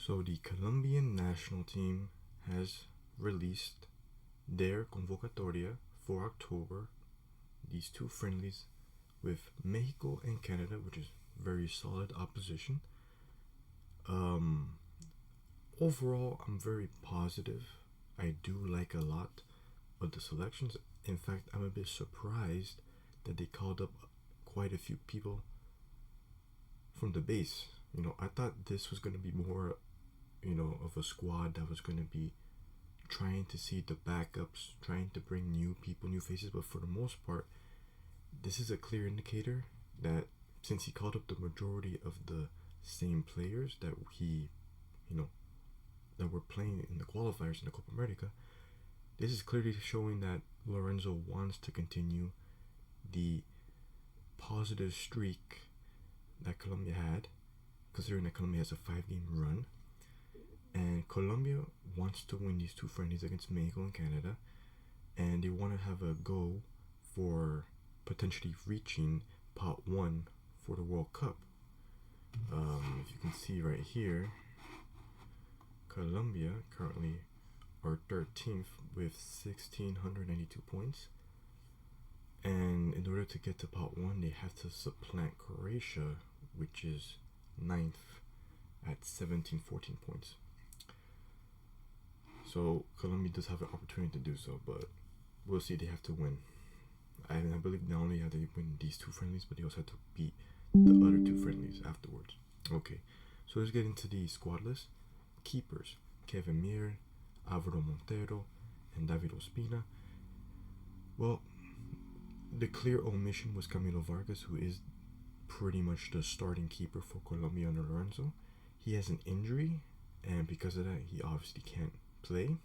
So the Colombian national team has released their convocatoria for October. These two friendlies with Mexico and Canada, which is very solid opposition. Um, Overall, I'm very positive. I do like a lot of the selections. In fact, I'm a bit surprised that they called up quite a few people from the base. I thought this was going to be more, of a squad that was going to be trying to see the backups, trying to bring new people, new faces. But for the most part, this is a clear indicator that since he called up the majority of the same players that you know, that were playing in the qualifiers in the Copa America, this is clearly showing that Lorenzo wants to continue the positive streak that Colombia had, considering that Colombia has a 5-game run. And Colombia wants to win these two friendlies against Mexico and Canada, and they want to have a go for potentially reaching pot 1 for the World Cup. If you can see right here, Colombia currently are 13th with 1,692 points. And in order to get to pot 1, they have to supplant Croatia, which is 9th at 1,714 points. So Colombia does have an opportunity to do so, but we'll see. They have to win. I believe not only have they win these two friendlies, but they also have to beat the other two friendlies afterwards. Okay, so let's get into the squad list. Keepers: Kevin Mir, Alvaro Montero, and David Ospina. Well, the clear omission was Camilo Vargas, who is pretty much the starting keeper for Colombia under Lorenzo. He has an injury, and because of that, he obviously can't play.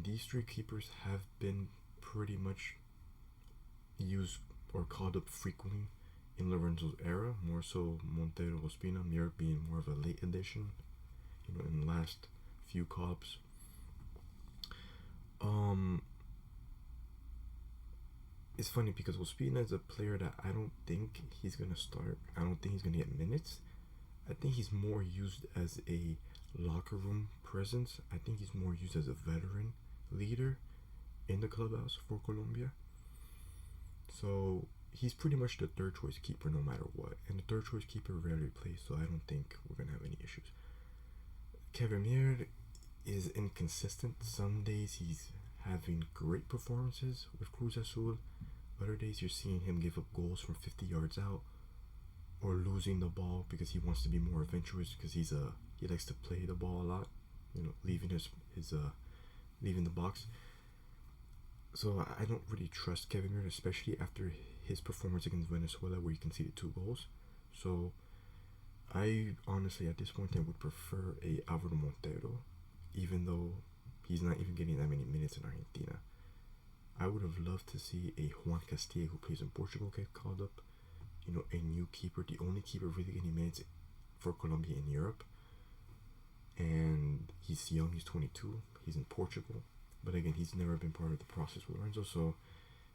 These three keepers have been pretty much used or called up frequently in Lorenzo's era, more so Montero, Ospina, Mir being more of a late addition, in the last few call-ups. It's funny because Ospina is a player that I don't think he's gonna start. I don't think he's gonna get minutes. I think he's more used as a locker room presence. I think he's more used as a veteran leader in the clubhouse for Colombia. So he's pretty much the third choice keeper no matter what. And the third choice keeper rarely plays, so I don't think we're gonna have any issues. Kevin Mir is inconsistent. Some days he's having great performances with Cruz Azul. Other days you're seeing him give up goals from 50 yards out, or losing the ball because he wants to be more adventurous because he likes to play the ball a lot, leaving leaving the box. So I don't really trust Kevin Mir, especially after his performance against Venezuela where he conceded 2 goals. So I honestly at this point I would prefer a Alvaro Montero, even though he's not even getting that many minutes in Argentina. I would have loved to see a Juan Castilla, who plays in Portugal, get called up. A new keeper, the only keeper really getting minutes for Colombia in Europe. And he's young, he's 22, he's in Portugal. But again, he's never been part of the process with Lorenzo, so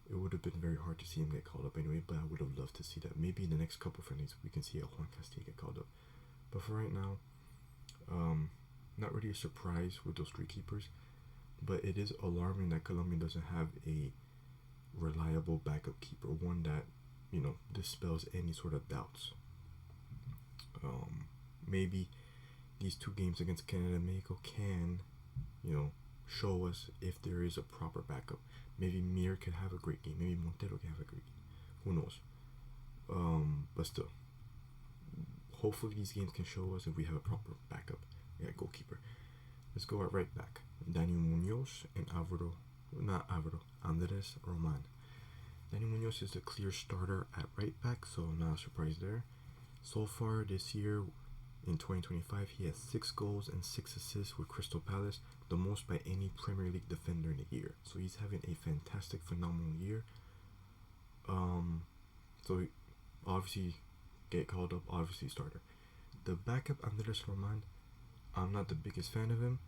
it would have been very hard to see him get called up anyway. But I would have loved to see that. Maybe in the next couple of friendlies, we can see a Juan Castilla get called up. But for right now, not really a surprise with those 3 keepers. But it is alarming that Colombia doesn't have a reliable backup keeper, one that dispels any sort of doubts. Maybe these 2 games against Canada and Mexico can, show us if there is a proper backup. Maybe Mir could have a great game. Maybe Montero can have a great game. Who knows? But still, hopefully these games can show us if we have a proper backup goalkeeper. Let's go at right back. Daniel Munoz and Andres Roman. Dani Munoz is the clear starter at right back, so not a surprise there. So far this year, in 2025, he has 6 goals and 6 assists with Crystal Palace, the most by any Premier League defender in a year. So he's having a fantastic, phenomenal year. So obviously get called up, obviously starter. The backup Andres Roman, I'm not the biggest fan of him.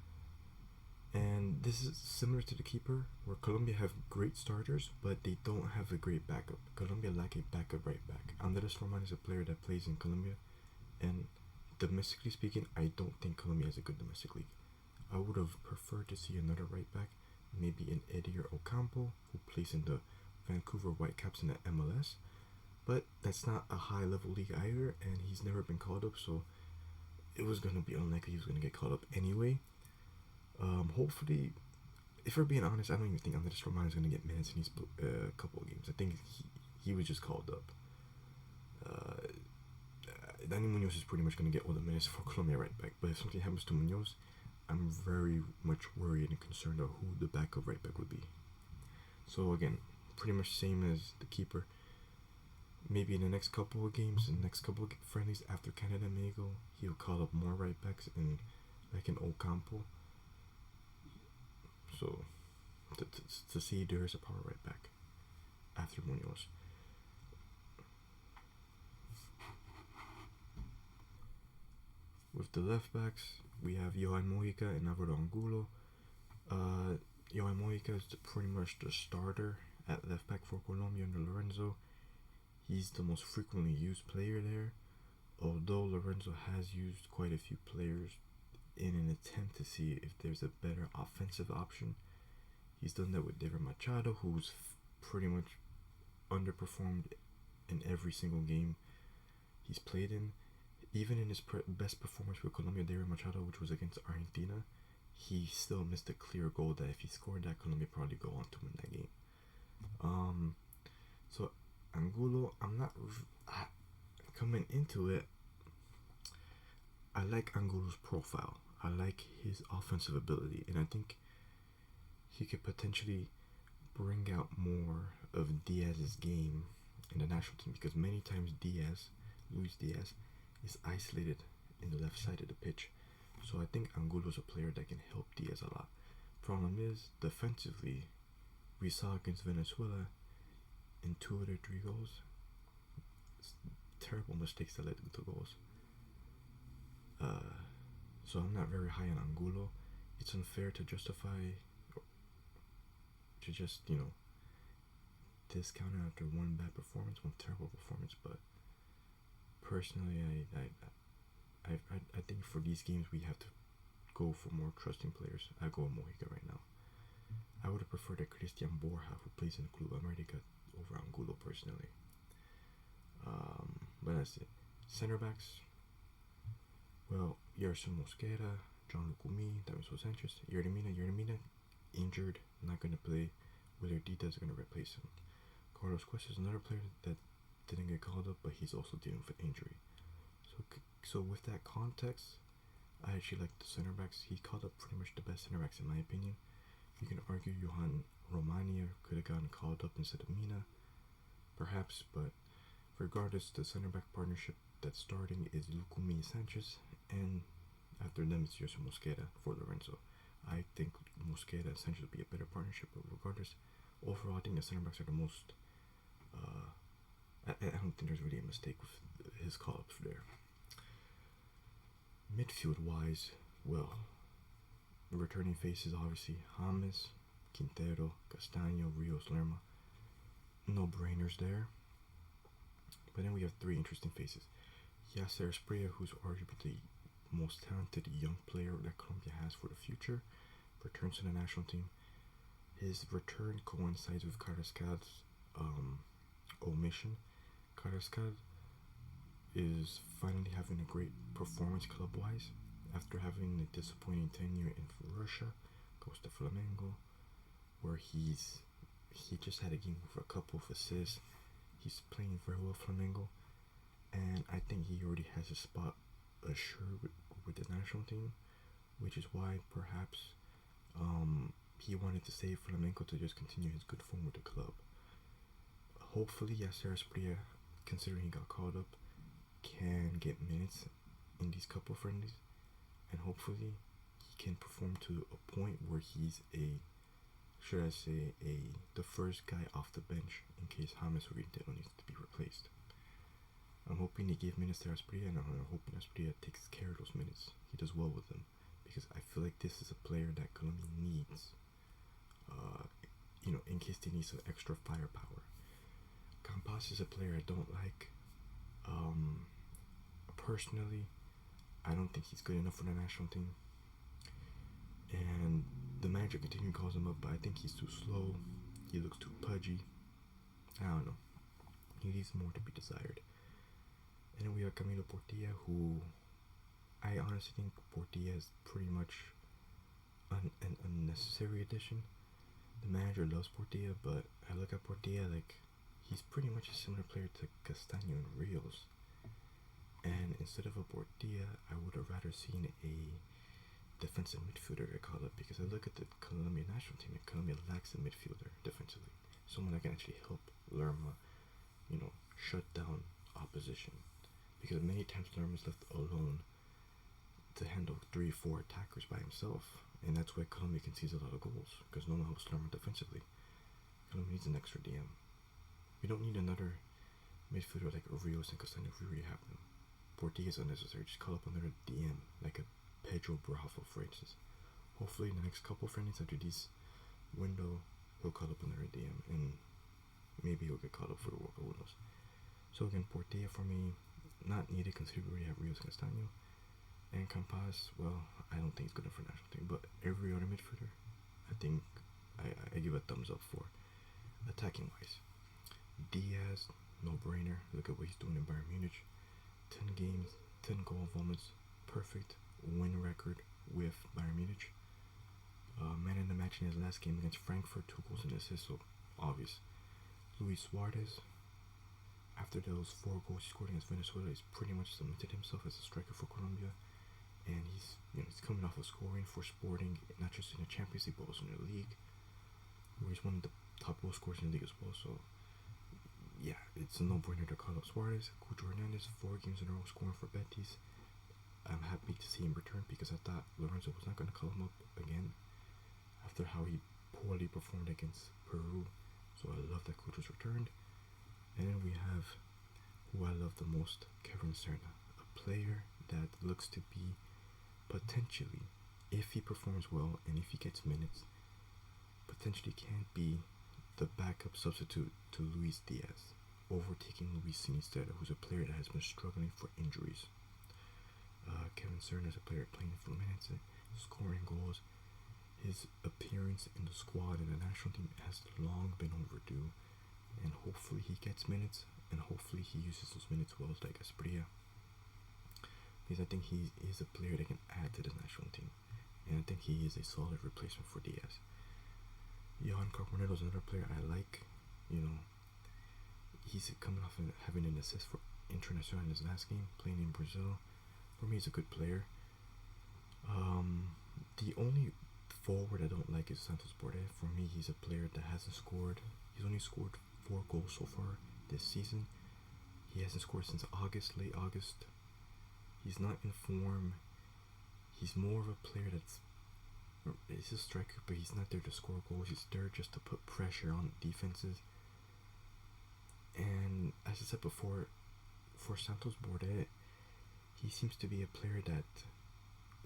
And this is similar to the keeper, where Colombia have great starters, but they don't have a great backup. Colombia lack a backup right back. Andres Roman is a player that plays in Colombia and domestically speaking, I don't think Colombia has a good domestic league. I would have preferred to see another right back, maybe an Edier Ocampo, who plays in the Vancouver Whitecaps in the MLS. But that's not a high level league either, and he's never been called up, so it was going to be unlikely he was going to get called up anyway. Hopefully, if we're being honest, I don't even think Andres Roman is going to get minutes in these couple of games. I think he was just called up. Danny Munoz is pretty much going to get all the minutes for Colombia right back, but if something happens to Munoz, I'm very much worried and concerned of who the backup right back would be. So again, pretty much same as the keeper. Maybe in the next couple of games, in the next couple of friendlies after Canada and Mexico, he'll call up more right backs and like an Ocampo. So to see there is a power right back after Munoz. With the left backs, we have Johan Mojica and Alvaro Angulo. Johan Mojica is pretty much the starter at left back for Colombia under Lorenzo. He's the most frequently used player there, although Lorenzo has used quite a few players in an attempt to see if there's a better offensive option. He's done that with David Machado, who's pretty much underperformed in every single game he's played in. Even in his best performance with Colombia, David Machado, which was against Argentina, he still missed a clear goal that if he scored that, Colombia probably go on to win that game. So Angulo, I'm not coming into it. I like Angulo's profile. I like his offensive ability, and I think he could potentially bring out more of Diaz's game in the national team, because many times Luis Diaz, is isolated in the left side of the pitch. So I think Angulo's a player that can help Diaz a lot. Problem is, defensively, we saw against Venezuela in 2 of their 3 goals, terrible mistakes that led to goals. So I'm not very high on Angulo. It's unfair to justify, to just, discount it after one bad performance, one terrible performance. But personally, I think for these games we have to go for more trusting players. I go with Mojica right now. I would have preferred a Christian Borja, who plays in Club America, over Angulo personally. But that's it. Center backs. Well, Yerson Mosquera, John Lucumi, Davinson Sanchez, Yermina injured, not going to play. Whether Dita is going to replace him. Carlos Cuesta is another player that didn't get called up, but he's also dealing with an injury. So with that context, I actually like the center backs. He called up pretty much the best center backs in my opinion. You can argue Johan Romania could have gotten called up instead of Mina, perhaps, but regardless, the center back partnership that's starting is Lucumi and Sanchez, and after them it's Yerson Mosquera for Lorenzo. I think Mosquera and Sanchez would be a better partnership, but regardless, overall I think the center backs are the most. I don't think there's really a mistake with his call-ups there. Midfield-wise, well, the returning faces obviously James, Quintero, Castaño, Rios, Lerma. No-brainers there. But then we have 3 interesting faces. Yasser Esprilla, who's arguably the most talented young player that Colombia has for the future, returns to the national team. His return coincides with Carrascal's omission. Carrascal is finally having a great performance club-wise after having a disappointing tenure in Russia. Goes to Flamengo, where he just had a game with a couple of assists. He's playing very well Flamengo, and I think he already has a spot assured with the national team, which is why perhaps he wanted to stay Flamengo to just continue his good form with the club. Hopefully, Yasser Esprilla, considering he got called up, can get minutes in these couple friendlies, and hopefully he can perform to a point where he's the first guy off the bench in case James Rodríguez needs to be replaced. I'm hoping they give minutes to Esprilla, and I'm hoping Esprilla takes care of those minutes. He does well with them, because I feel like this is a player that Colombia needs, in case they need some extra firepower. Campas is a player I don't like. Personally, I don't think he's good enough for the national team. And the manager continually calls him up, but I think he's too slow. He looks too pudgy. I don't know. He leaves more to be desired. And then we have Camilo Portilla, who I honestly think Portilla is pretty much an unnecessary addition. The manager loves Portilla, but I look at Portilla like he's pretty much a similar player to Castaño and Rios. And instead of a Portilla, I would have rather seen a defensive midfielder get called up, because I look at the Colombian national team and Colombia lacks a midfielder defensively. Someone that can actually help Lerma, shut down opposition. Because many times Lerma's left alone to handle 3-4 attackers by himself. And that's why Colombia concedes a lot of goals, because no one helps Lerma defensively. Colombia needs an extra DM. We don't need another midfielder like Rios and Castaño if we already have them. Portilla is unnecessary. Just call up another DM, like a Pedro Bravo, for instance. Hopefully in the next couple friendlies after this window, he'll call up another DM, and maybe he'll get called up for the World Cup, who knows. So again, Portilla for me, not needed considering we already have Rios and Castaño. And Campas, well, I don't think he's good enough for national team, but every other midfielder, I think I give a thumbs up for. Attacking wise, Diaz, no brainer. Look at what he's doing in Bayern Munich. 10 games, 10 goal involvements, perfect win record with Bayern Munich. Man in the match in his last game against Frankfurt, 2 goals and assists, so obvious. Luis Suarez, after those 4 goals he scored against Venezuela, he's pretty much cemented himself as a striker for Colombia. And he's coming off of scoring for Sporting, not just in the Champions League, but also in the league, where he's one of the top goal scorers in the league as well. So yeah, it's a no-brainer to call up Suarez. Cucho Hernandez, 4 games in a row scoring for Betis. I'm happy to see him return, because I thought Lorenzo was not going to call him up again after how he poorly performed against Peru. So I love that Cucho's returned. And then we have who I love the most, Kevin Serna, a player that looks to be potentially, if he performs well and if he gets minutes, potentially can be the backup substitute to Luis Diaz, overtaking Luis Sinisterra, who's a player that has been struggling for injuries. Kevin Serna is a player playing full minutes, scoring goals. His appearance in the squad in the national team has long been overdue, and hopefully he gets minutes, and hopefully he uses those minutes well like Asprilla, because I think he is a player that can add to the national team, and I think he is a solid replacement for Diaz. Johan Carboneiro is another player I like. He's coming off and having an assist for Internacional in his last game, playing in Brazil. For me, he's a good player. The only forward I don't like is Santos Borré. For me, he's a player that hasn't scored. He's only scored 4 goals so far this season. He hasn't scored since late August. He's not in form. He's more of a player he's a striker, but he's not there to score goals. He's there just to put pressure on defenses. And as I said before, for Santos Borré, he seems to be a player that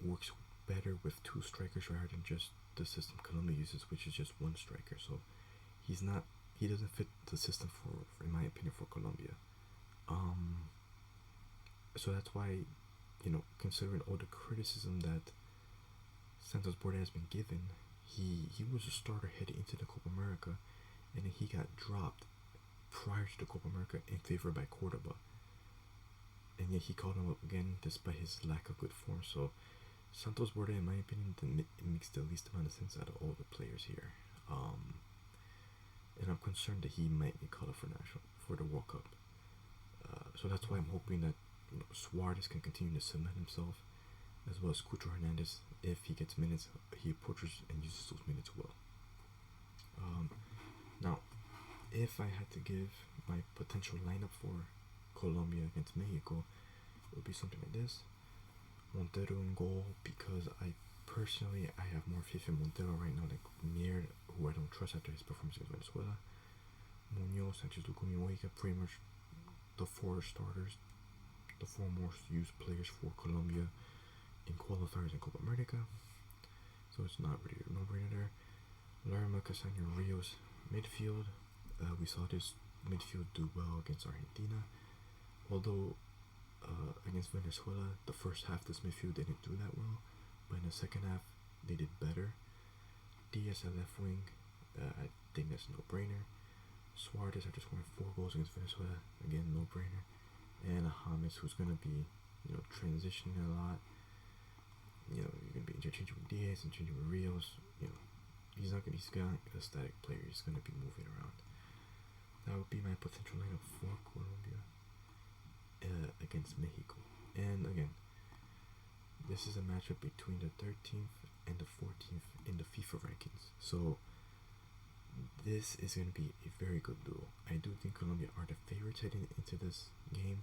works better with 2 strikers rather than just the system Colombia uses, which is just 1 striker. So he doesn't fit the system for in my opinion, for Colombia. So that's why, considering all the criticism that Santos Borré has been given, he was a starter heading into the Copa America, and then he got dropped prior to the Copa America in favor by Cordoba. And yet he called him up again despite his lack of good form. So Santos Borré, in my opinion, makes the least amount of sense out of all the players here. And I'm concerned that he might be called up for the World Cup. So that's why I'm hoping that Suarez can continue to cement himself, as well as Cucho Hernandez. If he gets minutes, he approaches and uses those minutes well. Now, if I had to give my potential lineup for Colombia against Mexico, it would be something like this. Montero in goal, because I have more faith in Montero right now than Mier, who I don't trust after his performance against Venezuela. Munoz, Sanchez, Lucumi, Mojica, pretty much the 4 starters, the 4 most used players for Colombia in qualifiers in Copa America. So it's not really a no-brainer there. Lerma, Castaño, Rios, midfield. We saw this midfield do well against Argentina. Although against Venezuela, the first half this midfield didn't do that well, but in the second half they did better. Diaz at left wing, I think that's no brainer. Suarez after scoring 4 goals against Venezuela, again no brainer. And James, who's gonna be transitioning a lot. You're gonna be interchanging with Diaz, interchanging with Rios. He's not a static player. He's gonna be moving around. That would be my potential lineup for Colombia against Mexico. And again, this is a matchup between the 13th and the 14th in the FIFA rankings. So this is going to be a very good duel. I do think Colombia are the favorites heading into this game,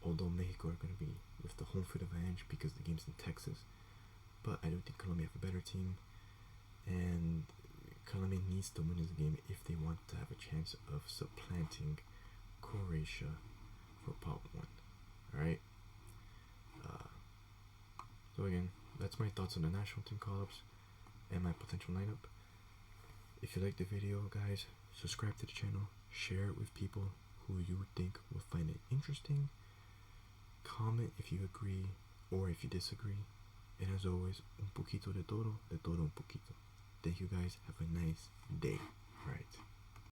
although Mexico are going to be with the home field advantage because the game's in Texas. But I do think Colombia have a better team, and Colombia needs to win this game if they want to have a chance of supplanting Croatia for pot 1. Alright? So again, that's my thoughts on the national team call-ups and my potential lineup. If you like the video, guys, subscribe to the channel, share it with people who you think will find it interesting. Comment if you agree or if you disagree. And as always, un poquito de todo un poquito. Thank you guys. Have a nice day. Alright.